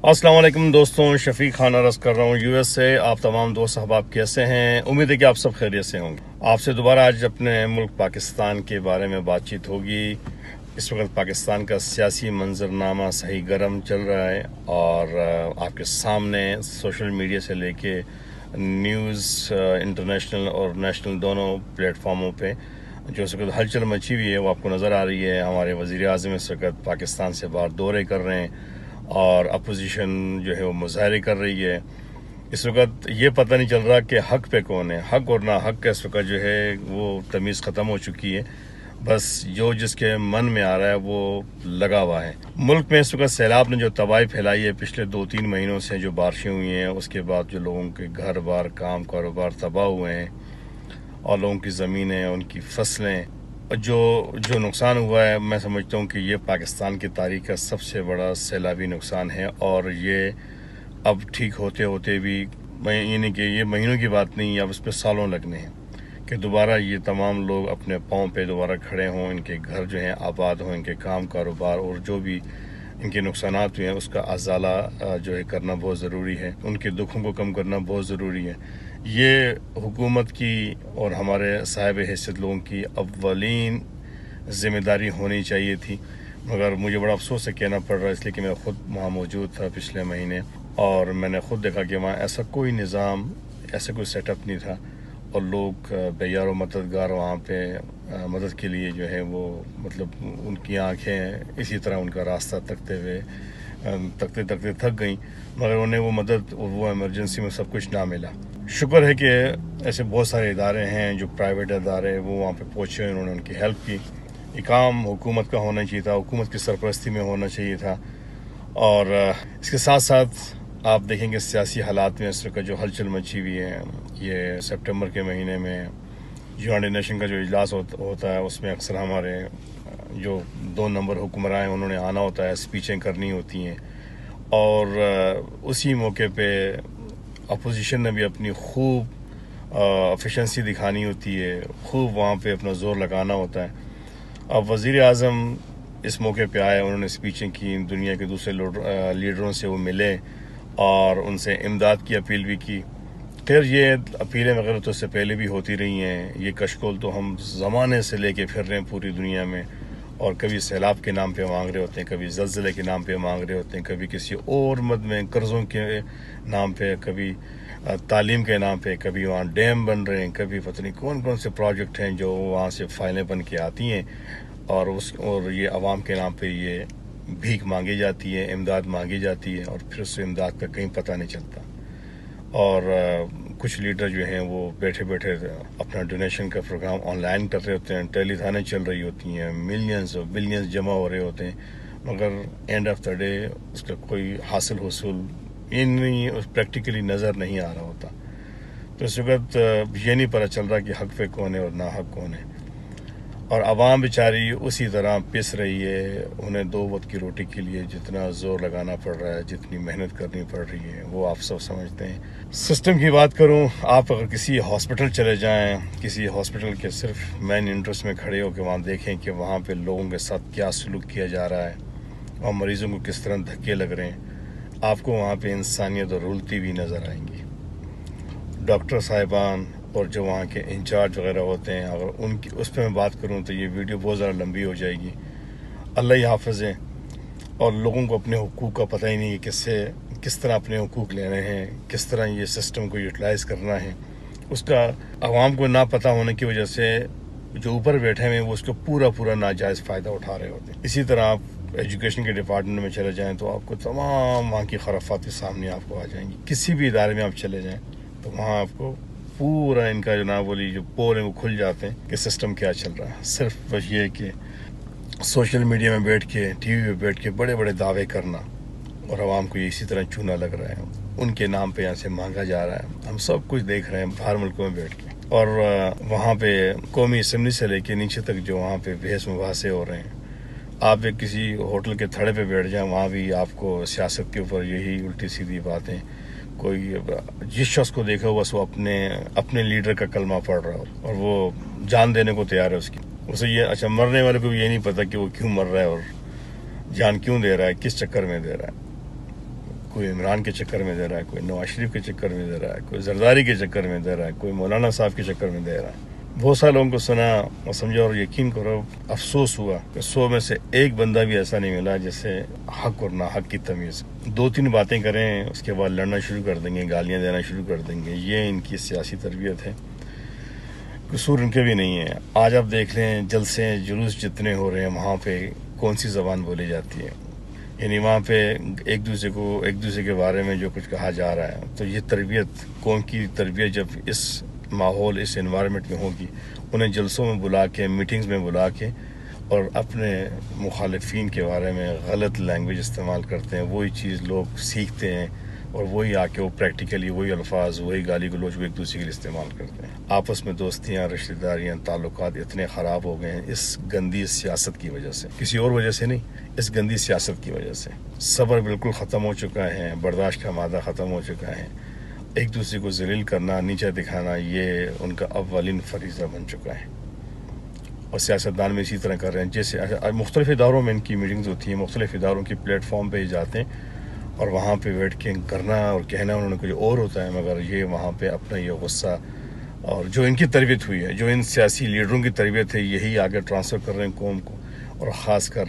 السلام علیکم دوستوں، شفیق خان عرض کر رہا ہوں یو ایس سے۔ آپ تمام دوست احباب کیسے ہیں؟ امید ہے کہ آپ سب خیریت سے ہوں گے۔ آپ سے دوبارہ آج اپنے ملک پاکستان کے بارے میں بات چیت ہوگی۔ اس وقت پاکستان کا سیاسی منظرنامہ صحیح گرم چل رہا ہے اور آپ کے سامنے سوشل میڈیا سے لے کے نیوز انٹرنیشنل اور نیشنل دونوں پلیٹ فارموں پہ جو اس وقت ہلچل مچی ہوئی ہے وہ آپ کو نظر آ رہی ہے۔ ہمارے وزیر اعظم اس وقت پاکستان سے باہر دورے کر رہے ہیں اور اپوزیشن جو ہے وہ مظاہرے کر رہی ہے۔ اس وقت یہ پتہ نہیں چل رہا کہ حق پہ کون ہے، حق اور نا حق کا اس وقت جو ہے وہ تمیز ختم ہو چکی ہے۔ بس جو جس کے من میں آ رہا ہے وہ لگا ہوا ہے۔ ملک میں اس وقت سیلاب نے جو تباہی پھیلائی ہے پچھلے 2-3 مہینوں سے، جو بارشیں ہوئی ہیں، اس کے بعد جو لوگوں کے گھر بار کام کاروبار تباہ ہوئے ہیں اور لوگوں کی زمینیں، ان کی فصلیں، جو نقصان ہوا ہے، میں سمجھتا ہوں کہ یہ پاکستان کی تاریخ کا سب سے بڑا سیلابی نقصان ہے اور یہ اب ٹھیک ہوتے ہوتے بھی یعنی کہ یہ مہینوں کی بات نہیں، اب اس پہ سالوں لگنے ہیں کہ دوبارہ یہ تمام لوگ اپنے پاؤں پہ دوبارہ کھڑے ہوں، ان کے گھر جو ہیں آباد ہوں، ان کے کام کاروبار اور جو بھی ان کے نقصانات ہوئے ہیں اس کا ازالہ جو ہے کرنا بہت ضروری ہے، ان کے دکھوں کو کم کرنا بہت ضروری ہے۔ یہ حکومت کی اور ہمارے صاحب حیثیت لوگوں کی اولین ذمہ داری ہونی چاہیے تھی، مگر مجھے بڑا افسوس سے کہنا پڑ رہا ہے، اس لیے کہ میں خود وہاں موجود تھا پچھلے مہینے اور میں نے خود دیکھا کہ وہاں ایسا کوئی نظام، ایسا کوئی سیٹ اپ نہیں تھا اور لوگ بے یار و مددگار وہاں پہ مدد کے لیے جو ہے وہ مطلب ان کی آنکھیں اسی طرح ان کا راستہ تکتے تھک گئیں، مگر انہیں وہ مدد اور وہ ایمرجنسی میں سب کچھ نہ ملا۔ شکر ہے کہ ایسے بہت سارے ادارے ہیں جو پرائیویٹ ادارے وہ وہاں پہ پہنچے، انہوں نے ان کی ہیلپ کی۔ یہ کام حکومت کا ہونا چاہیے تھا، حکومت کی سرپرستی میں ہونا چاہیے تھا۔ اور اس کے ساتھ ساتھ آپ دیکھیں گے سیاسی حالات میں اس وقت جو ہلچل مچی ہوئی ہے، یہ سپٹمبر کے مہینے میں یونائیٹڈ نیشن کا جو اجلاس ہوتا ہے اس میں اکثر ہمارے جو 2 نمبر حکمراں ہیں انہوں نے آنا ہوتا ہے، اسپیچیں کرنی ہوتی ہیں اور اسی موقع پہ اپوزیشن نے بھی اپنی خوب افیشنسی دکھانی ہوتی ہے، خوب وہاں پہ اپنا زور لگانا ہوتا ہے۔ اب وزیر اعظم اس موقع پہ آئے، انہوں نے اسپیچیں کی، دنیا کے دوسرے لیڈروں سے وہ ملے اور ان سے امداد کی اپیل بھی کی۔ خیر یہ اپیلیں وغیرہ تو اس سے پہلے بھی ہوتی رہی ہیں، یہ کشکول تو ہم زمانے سے لے کے پھر رہے ہیں پوری دنیا میں، اور کبھی سیلاب کے نام پہ مانگ رہے ہوتے ہیں، کبھی زلزلے کے نام پہ مانگ رہے ہوتے ہیں، کبھی کسی اور مد میں قرضوں کے نام پہ، کبھی تعلیم کے نام پہ، کبھی وہاں ڈیم بن رہے ہیں، کبھی پتہ نہیں کون سے پروجیکٹ ہیں جو وہاں سے فائلیں بن کے آتی ہیں اور یہ عوام کے نام پہ یہ بھیک مانگی جاتی ہے، امداد مانگی جاتی ہے اور پھر اس امداد کا کہیں پتہ نہیں چلتا۔ اور کچھ لیڈر جو ہیں وہ بیٹھے بیٹھے اپنا ڈونیشن کا پروگرام آن لائن کر رہے ہوتے ہیں، ٹیلی تھانیں چل رہی ہوتی ہیں، ملینز اور بلینز جمع ہو رہے ہوتے ہیں، مگر اینڈ آف دا ڈے اس کا کوئی حصول پریکٹیکلی نظر نہیں آ رہا ہوتا۔ تو اس وقت یہ نہیں پتہ چل رہا کہ حق پہ کون ہے اور نا حق کون ہے، اور عوام بیچاری اسی طرح پس رہی ہے۔ انہیں 2 وقت کی روٹی کے لیے جتنا زور لگانا پڑ رہا ہے، جتنی محنت کرنی پڑ رہی ہے، وہ آپ سب سمجھتے ہیں۔ سسٹم کی بات کروں، آپ اگر کسی ہاسپٹل چلے جائیں، کسی ہاسپٹل کے صرف مین انٹرسٹ میں کھڑے ہو کے وہاں دیکھیں کہ وہاں پہ لوگوں کے ساتھ کیا سلوک کیا جا رہا ہے اور مریضوں کو کس طرح دھکے لگ رہے ہیں، آپ کو وہاں پہ انسانیت اور رولتی بھی نظر آئیں گی۔ ڈاکٹر صاحبان اور جو وہاں کے انچارج وغیرہ ہوتے ہیں، اگر ان کی اس پہ میں بات کروں تو یہ ویڈیو بہت زیادہ لمبی ہو جائے گی۔ اللہ ہی حافظ ہے، اور لوگوں کو اپنے حقوق کا پتہ ہی نہیں ہے کس طرح اپنے حقوق لینے ہیں، کس طرح یہ سسٹم کو یوٹیلائز کرنا ہے۔ اس کا عوام کو نہ پتہ ہونے کی وجہ سے جو اوپر بیٹھے ہوئے ہیں وہ اس کو پورا ناجائز فائدہ اٹھا رہے ہوتے ہیں۔ اسی طرح آپ ایجوکیشن کے ڈپارٹمنٹ میں چلے جائیں تو آپ کو تمام وہاں کی خرافات سامنے آپ کو آ جائیں گی۔ کسی بھی ادارے میں آپ چلے جائیں تو وہاں آپ کو پورا ان کا جو پور ہیں وہ کھل جاتے ہیں کہ سسٹم کیا چل رہا ہے۔ صرف بس یہ کہ سوشل میڈیا میں بیٹھ کے، ٹی وی پہ بیٹھ کے بڑے دعوے کرنا اور عوام کو یہ اسی طرح چونا لگ رہا ہے، ان کے نام پہ یہاں سے مانگا جا رہا ہے۔ ہم سب کچھ دیکھ رہے ہیں باہر ملکوں میں بیٹھ کے، اور وہاں پہ قومی اسمبلی سے لے کے نیچے تک جو وہاں پہ بحث مباحثے ہو رہے ہیں۔ آپ ایک کسی ہوٹل کے تھڑے پہ بیٹھ جائیں، وہاں بھی آپ کو سیاست کے اوپر یہی الٹی سیدھی باتیں، کوئی جس شخص کو دیکھا بس وہ اپنے لیڈر کا کلمہ پڑھ رہا ہو اور وہ جان دینے کو تیار ہے اس کی۔ اسے یہ مرنے والے کو بھی یہ نہیں پتا کہ وہ کیوں مر رہا ہے اور جان کیوں دے رہا ہے، کس چکر میں دے رہا ہے۔ کوئی عمران کے چکر میں دے رہا ہے، کوئی نواز شریف کے چکر میں دے رہا ہے، کوئی زرداری کے چکر میں دے رہا ہے، کوئی مولانا صاحب کے چکر میں دے رہا ہے. بہت سارے لوگوں کو سنا اور سمجھا اور یقین کرو افسوس ہوا کہ 100 میں سے ایک بندہ بھی ایسا نہیں ملا جسے حق اور ناحق کی تمیز. 2-3 باتیں کریں اس کے بعد لڑنا شروع کر دیں گے، گالیاں دینا شروع کر دیں گے. یہ ان کی سیاسی تربیت ہے، قصور ان کے بھی نہیں ہے. آج آپ دیکھ لیں جلسے جلوس جتنے ہو رہے ہیں وہاں پہ کون سی زبان بولی جاتی ہے. یعنی وہاں پہ ایک دوسرے کے بارے میں جو کچھ کہا جا رہا ہے. تو یہ تربیت، قوم کی تربیت جب اس ماحول، اس انوائرمنٹ میں ہوگی، انہیں جلسوں میں بلا کے، میٹنگز میں بلا کے اور اپنے مخالفین کے بارے میں غلط لینگویج استعمال کرتے ہیں، وہی چیز لوگ سیکھتے ہیں اور وہی آ کے وہ پریکٹیکلی وہی الفاظ، وہی گالی گلوچ وہ ایک دوسرے کے لیے استعمال کرتے ہیں. آپس میں دوستیاں، رشتہ داریاں، تعلقات اتنے خراب ہو گئے ہیں اس گندی سیاست کی وجہ سے، کسی اور وجہ سے نہیں، اس گندی سیاست کی وجہ سے. صبر بالکل ختم ہو چکا ہے، برداشت کا مادہ ختم ہو چکا ہے. ایک دوسرے کو ذلیل کرنا، نیچا دکھانا، یہ ان کا اولین فریضہ بن چکا ہے. اور سیاستدان میں اسی طرح کر رہے ہیں. جیسے مختلف اداروں میں ان کی میٹنگز ہوتی ہیں، مختلف اداروں کی پلیٹ فارم پہ جاتے ہیں اور وہاں پہ بیٹھ کے کرنا اور کہنا انہوں نے کچھ اور ہوتا ہے، مگر یہ وہاں پہ اپنا یہ غصہ اور جو ان کی تربیت ہوئی ہے، جو ان سیاسی لیڈروں کی تربیت ہے، یہی آگے ٹرانسفر کر رہے ہیں قوم کو. اور خاص کر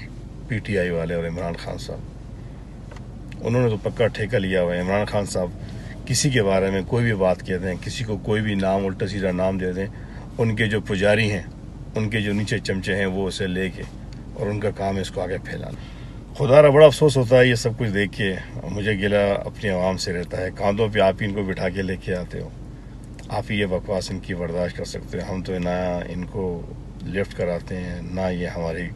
پی ٹی آئی والے اور عمران خان صاحب، انہوں نے تو پکا ٹھیکہ لیا ہوا ہے. عمران خان صاحب کسی کے بارے میں کوئی بھی بات کہہ دیں، کسی کو کوئی بھی نام الٹا سیدھا نام دے دیں، ان کے جو پجاری ہیں، ان کے جو نیچے چمچے ہیں، وہ اسے لے کے اور ان کا کام ہے اس کو آگے پھیلانا. خدا را بڑا افسوس ہوتا ہے یہ سب کچھ دیکھ کے. مجھے گلہ اپنی عوام سے رہتا ہے. کاندھوں پہ آپ ہی ان کو بٹھا کے لے کے آتے ہو، آپ ہی یہ بکواس ان کی برداشت کر سکتے ہو. ہم تو نہ ان کو لفٹ کراتے ہیں، نہ یہ ہماری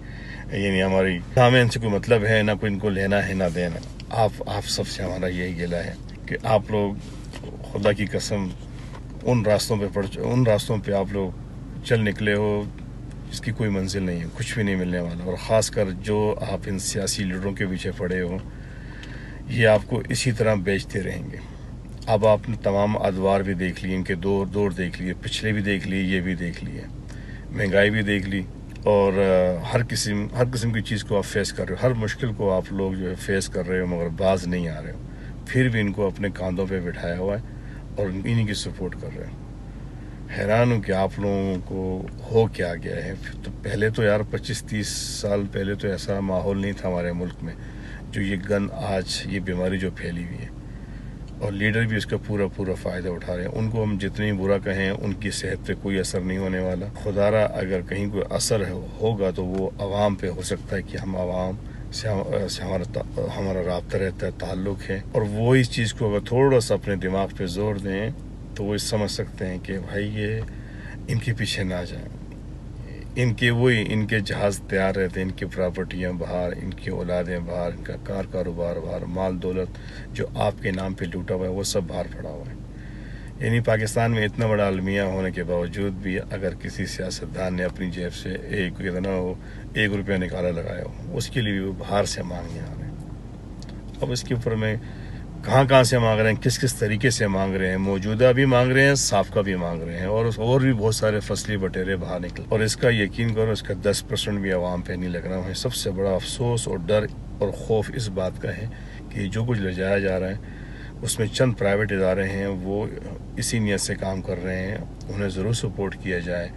ہمیں ان سے کوئی مطلب ہے، نہ کوئی ان کو لینا ہے نہ دینا. آپ سب سے ہمارا یہی گلہ ہے کہ آپ لوگ خدا کی قسم ان راستوں پہ آپ لوگ چل نکلے ہو جس کی کوئی منزل نہیں ہے، کچھ بھی نہیں ملنے والا. اور خاص کر جو آپ ان سیاسی لیڈروں کے پیچھے پڑے ہو، یہ آپ کو اسی طرح بیچتے رہیں گے. اب آپ نے تمام ادوار بھی دیکھ لیے، ان کے دور دیکھ لیے، پچھلے بھی دیکھ لیے، یہ بھی دیکھ لیے، مہنگائی بھی دیکھ لی، اور ہر قسم کی چیز کو آپ فیس کر رہے ہو. ہر مشکل کو آپ لوگ جو ہے فیس کر رہے ہو، مگر باز نہیں آ رہے ہو. پھر بھی ان کو اپنے کاندھوں پہ بٹھایا ہوا ہے اور انہی کی سپورٹ کر رہے ہو. حیران ہوں کہ آپ لوگوں کو ہو کیا گیا ہے. تو پہلے تو یار 25-30 سال پہلے تو ایسا ماحول نہیں تھا ہمارے ملک میں جو یہ آج یہ بیماری جو پھیلی ہوئی ہے، اور لیڈر بھی اس کا پورا فائدہ اٹھا رہے ہیں. ان کو ہم جتنی برا کہیں، ان کی صحت پہ کوئی اثر نہیں ہونے والا. خدا را اگر کہیں کوئی اثر ہوگا تو وہ عوام پہ ہو سکتا ہے کہ ہم عوام سے ہمارا رابطہ رہتا ہے، تعلق ہے. اور وہ اس چیز کو اگر تھوڑا سا اپنے دماغ پہ زور دیں تو وہ سمجھ سکتے ہیں کہ بھائی یہ ان کے پیچھے نہ جائیں. ان کے جہاز تیار رہتے ہیں، ان کی پراپرٹیاں باہر، ان کی اولادیں باہر، ان کا کاروبار باہر، مال دولت جو آپ کے نام پہ لوٹا ہوا ہے وہ سب باہر پڑا ہوا ہے. یعنی پاکستان میں اتنا بڑا المیہ ہونے کے باوجود بھی اگر کسی سیاستدان نے اپنی جیب سے ایک روپیہ نکالا لگایا ہو، اس کے لیے بھی وہ باہر سے مانگنے آ رہے ہیں. اب اس کے اوپر میں کہاں سے مانگ رہے ہیں، کس طریقے سے مانگ رہے ہیں، موجودہ بھی مانگ رہے ہیں، سابقہ بھی مانگ رہے ہیں، اور بھی بہت سارے فصلی بٹیرے باہر نکلے. اور اس کا یقین کرو، اس کا 10% بھی عوام پہ نہیں لگ رہا ہے. سب سے بڑا افسوس اور ڈر اور خوف اس بات کا ہے کہ جو کچھ لے جایا جا رہا ہے اس میں چند پرائیویٹ ادارے ہیں، وہ اسی نیت سے کام کر رہے ہیں. انہیں ضرور سپورٹ کیا جائے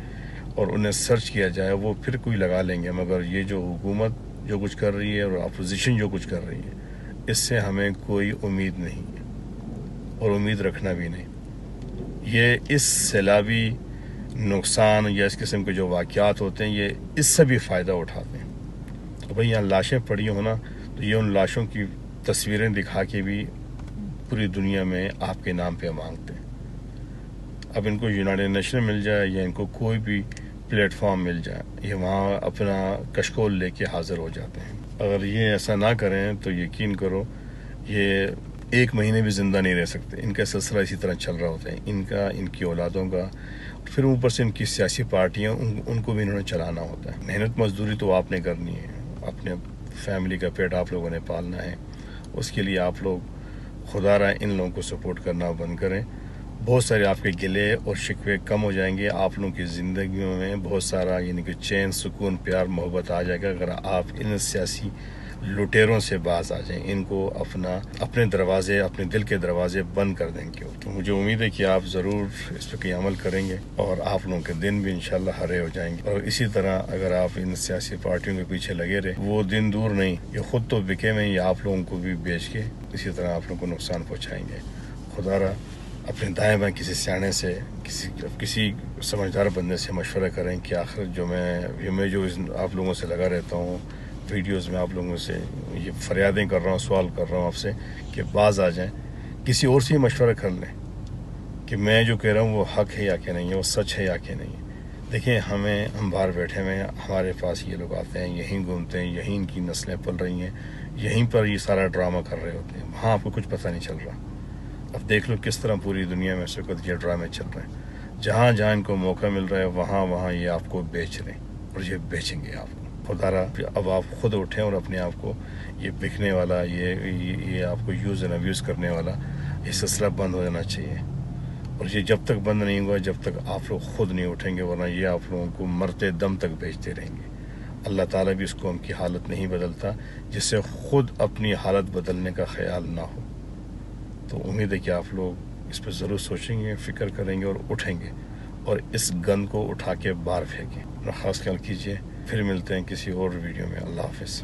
اور انہیں سرچ کیا جائے، وہ پھر کوئی لگا لیں گے. مگر یہ جو حکومت جو کچھ کر رہی ہے اور اپوزیشن جو کچھ کر رہی ہے، اس سے ہمیں کوئی امید نہیں ہے اور امید رکھنا بھی نہیں. یہ اس سیلابی نقصان یا اس قسم کے جو واقعات ہوتے ہیں، یہ اس سے بھی فائدہ اٹھاتے ہیں. تو بھئی یہاں لاشیں پڑی ہوں نا، تو یہ ان لاشوں کی تصویریں دکھا کے بھی پوری دنیا میں آپ کے نام پہ مانگتے ہیں. اب ان کو یونائٹڈ نیشن مل جائے یا ان کو کوئی بھی پلیٹ فارم مل جائے، یہ وہاں اپنا کشکول لے کے حاضر ہو جاتے ہیں. اگر یہ ایسا نہ کریں تو یقین کرو یہ 1 مہینے بھی زندہ نہیں رہ سکتے. ان کا سلسلہ اسی طرح چل رہا ہوتا ہے، ان کی اولادوں کا. پھر اوپر سے ان کی سیاسی پارٹیاں، ان کو بھی انہوں نے چلانا ہوتا ہے. محنت مزدوری تو آپ نے کرنی ہے، اپنے فیملی کا پیٹ آپ لوگوں نے پالنا ہے. اس کے لیے آپ لوگ خدا را ان لوگوں کو سپورٹ کرنا بند کریں. بہت سارے آپ کے گلے اور شکوے کم ہو جائیں گے. آپ لوگوں کی زندگیوں میں بہت سارا یعنی کہ چین، سکون، پیار، محبت آ جائے گا اگر آپ ان سیاسی لٹیروں سے باز آ جائیں، ان کو اپنے دروازے، اپنے دل کے دروازے بند کر دیں کیوں. تو مجھے امید ہے کہ آپ ضرور اس پہ کوئی عمل کریں گے اور آپ لوگوں کے دن بھی انشاءاللہ ہرے ہو جائیں گے. اور اسی طرح اگر آپ ان سیاسی پارٹیوں کے پیچھے لگے رہے، وہ دن دور نہیں، یہ خود تو بکے میں یہ آپ لوگوں کو بھی بیچ کے اسی طرح آپ لوگوں کو نقصان پہنچائیں گے. خدا را اپنے دائیں بائیں کسی سیانے سے، کسی سمجھدار بندے سے مشورہ کریں کہ آخر جو میں جو آپ لوگوں سے لگا رہتا ہوں، ویڈیوز میں آپ لوگوں سے یہ فریادیں کر رہا ہوں، سوال کر رہا ہوں آپ سے کہ باز آ جائیں، کسی اور سے مشورہ کر لیں کہ میں جو کہہ رہا ہوں وہ حق ہے یا کہ نہیں ہے، وہ سچ ہے یا کہ نہیں ہے. دیکھیں ہم باہر بیٹھے ہوئے ہیں، ہمارے پاس یہ لوگ آتے ہیں، یہیں گھومتے ہیں، یہیں ان کی نسلیں پل رہی ہیں، یہیں پر یہ سارا ڈرامہ کر رہے ہوتے ہیں. وہاں آپ کو کچھ پتہ نہیں چل رہا. اب دیکھ لو کس طرح پوری دنیا میں اس وقت یہ ڈرامے چل رہے ہیں. جہاں ان کو موقع مل رہا ہے وہاں یہ آپ کو بیچ رہے ہیں اور یہ بیچیں گے آپ کو. خدا را اب آپ خود اٹھیں اور اپنے آپ کو یہ بکنے والا، یہ آپ کو یوز اینڈ ابیوز کرنے والا یہ سلسلہ بند ہو جانا چاہیے. اور یہ جب تک بند نہیں ہوا، جب تک آپ لوگ خود نہیں اٹھیں گے، ورنہ یہ آپ لوگوں کو مرتے دم تک بیچتے رہیں گے. اللہ تعالیٰ بھی اس قوم کی حالت نہیں بدلتا جس سے خود اپنی حالت بدلنے کا خیال نہ ہو. تو امید ہے کہ آپ لوگ اس پہ ضرور سوچیں گے، فکر کریں گے اور اٹھیں گے اور اس گند کو اٹھا کے باہر پھینکیں. اپنا خاص خیال کیجیے. پھر ملتے ہیں کسی اور ویڈیو میں. اللہ حافظ.